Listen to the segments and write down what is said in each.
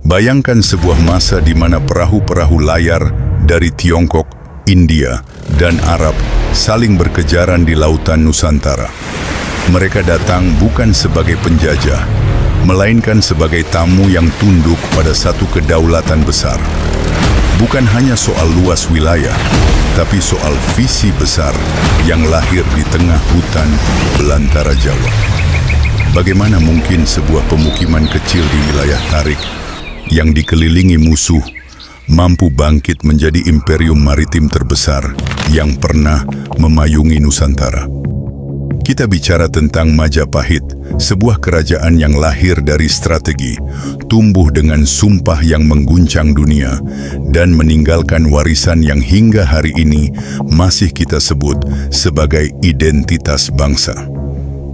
Bayangkan sebuah masa di mana perahu-perahu layar dari Tiongkok, India, dan Arab saling berkejaran di lautan Nusantara. Mereka datang bukan sebagai penjajah, melainkan sebagai tamu yang tunduk pada satu kedaulatan besar. Bukan hanya soal luas wilayah, tapi soal visi besar yang lahir di tengah hutan belantara Jawa. Bagaimana mungkin sebuah pemukiman kecil di wilayah Tarik yang dikelilingi musuh mampu bangkit menjadi imperium maritim terbesar yang pernah memayungi Nusantara? Kita bicara tentang Majapahit, sebuah kerajaan yang lahir dari strategi, tumbuh dengan sumpah yang mengguncang dunia, dan meninggalkan warisan yang hingga hari ini masih kita sebut sebagai identitas bangsa.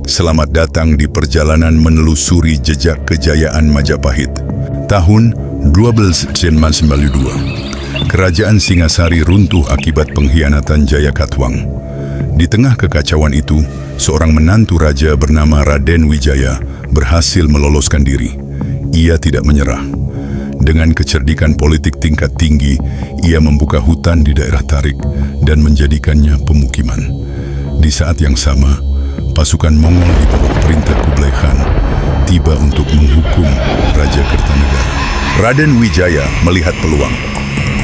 Selamat datang di perjalanan menelusuri jejak kejayaan Majapahit. Tahun 1292, Kerajaan Singasari runtuh akibat pengkhianatan Jayakatwang. Di tengah kekacauan itu, seorang menantu raja bernama Raden Wijaya berhasil meloloskan diri. Ia tidak menyerah. Dengan kecerdikan politik tingkat tinggi, ia membuka hutan di daerah Tarik dan menjadikannya pemukiman. Di saat yang sama, pasukan Mongol di bawah perintah Kublai Khan tiba untuk menghukum Raja Kertanegara. Raden Wijaya melihat peluang.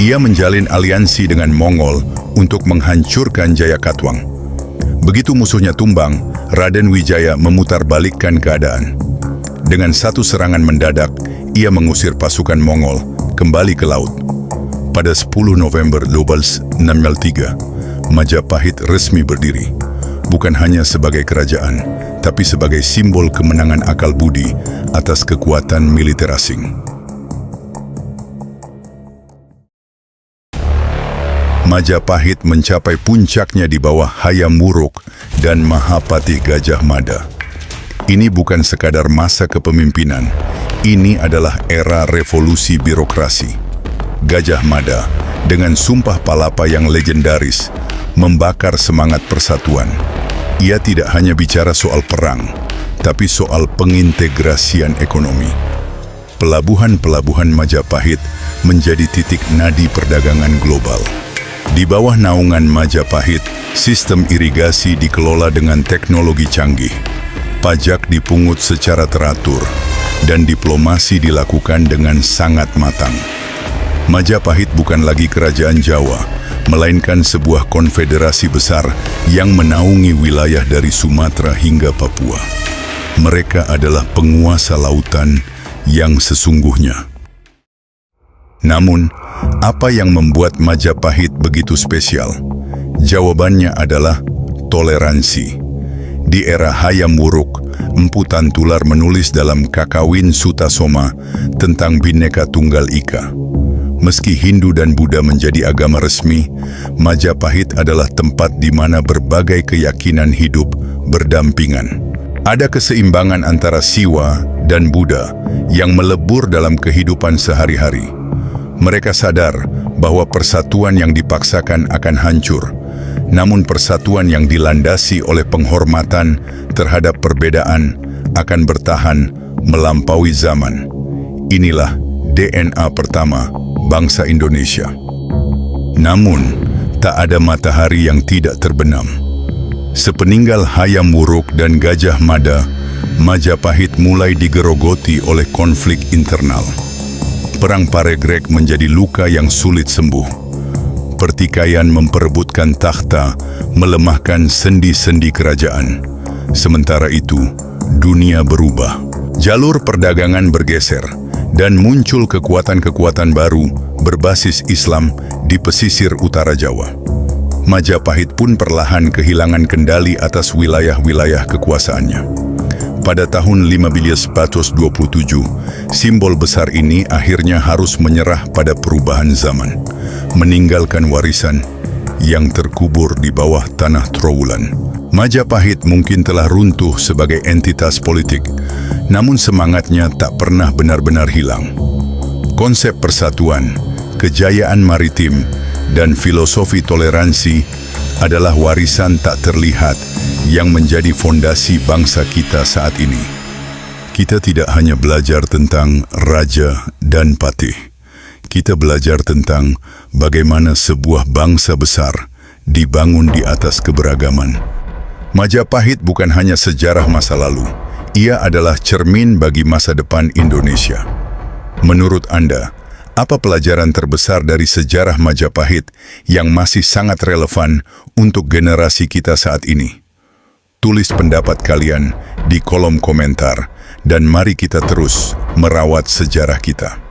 Ia menjalin aliansi dengan Mongol untuk menghancurkan Jayakatwang. Begitu musuhnya tumbang, Raden Wijaya memutarbalikkan keadaan. Dengan satu serangan mendadak, ia mengusir pasukan Mongol kembali ke laut. Pada 10 November 1263, Majapahit resmi berdiri. Bukan hanya sebagai kerajaan, tapi sebagai simbol kemenangan akal budi atas kekuatan militer asing. Majapahit mencapai puncaknya di bawah Hayam Wuruk dan Mahapatih Gajah Mada. Ini bukan sekadar masa kepemimpinan, ini adalah era revolusi birokrasi. Gajah Mada, dengan sumpah palapa yang legendaris, membakar semangat persatuan. Ia tidak hanya bicara soal perang, tapi soal pengintegrasian ekonomi. Pelabuhan-pelabuhan Majapahit menjadi titik nadi perdagangan global. Di bawah naungan Majapahit, sistem irigasi dikelola dengan teknologi canggih. Pajak dipungut secara teratur, dan diplomasi dilakukan dengan sangat matang. Majapahit bukan lagi kerajaan Jawa, melainkan sebuah konfederasi besar yang menaungi wilayah dari Sumatera hingga Papua. Mereka adalah penguasa lautan yang sesungguhnya. Namun, apa yang membuat Majapahit begitu spesial? Jawabannya adalah toleransi. Di era Hayam Wuruk, Empu Tantular menulis dalam Kakawin Sutasoma tentang Bhinneka Tunggal Ika. Meski Hindu dan Buddha menjadi agama resmi, Majapahit adalah tempat di mana berbagai keyakinan hidup berdampingan. Ada keseimbangan antara Siwa dan Buddha yang melebur dalam kehidupan sehari-hari. Mereka sadar bahwa persatuan yang dipaksakan akan hancur, namun persatuan yang dilandasi oleh penghormatan terhadap perbedaan akan bertahan melampaui zaman. Inilah DNA pertama bangsa Indonesia. Namun, tak ada matahari yang tidak terbenam. Sepeninggal Hayam Wuruk dan Gajah Mada, Majapahit mulai digerogoti oleh konflik internal. Perang Paregreg menjadi luka yang sulit sembuh. Pertikaian memperebutkan takhta, melemahkan sendi-sendi kerajaan. Sementara itu, dunia berubah. Jalur perdagangan bergeser, dan muncul kekuatan-kekuatan baru berbasis Islam di pesisir utara Jawa. Majapahit pun perlahan kehilangan kendali atas wilayah-wilayah kekuasaannya. Pada tahun 1527, simbol besar ini akhirnya harus menyerah pada perubahan zaman, meninggalkan warisan yang terkubur di bawah tanah Trowulan. Majapahit mungkin telah runtuh sebagai entitas politik, namun semangatnya tak pernah benar-benar hilang. Konsep persatuan, kejayaan maritim, dan filosofi toleransi adalah warisan tak terlihat yang menjadi fondasi bangsa kita saat ini. Kita tidak hanya belajar tentang raja dan patih. Kita belajar tentang bagaimana sebuah bangsa besar dibangun di atas keberagaman. Majapahit bukan hanya sejarah masa lalu, ia adalah cermin bagi masa depan Indonesia. Menurut Anda, apa pelajaran terbesar dari sejarah Majapahit yang masih sangat relevan untuk generasi kita saat ini? Tulis pendapat kalian di kolom komentar dan mari kita terus merawat sejarah kita.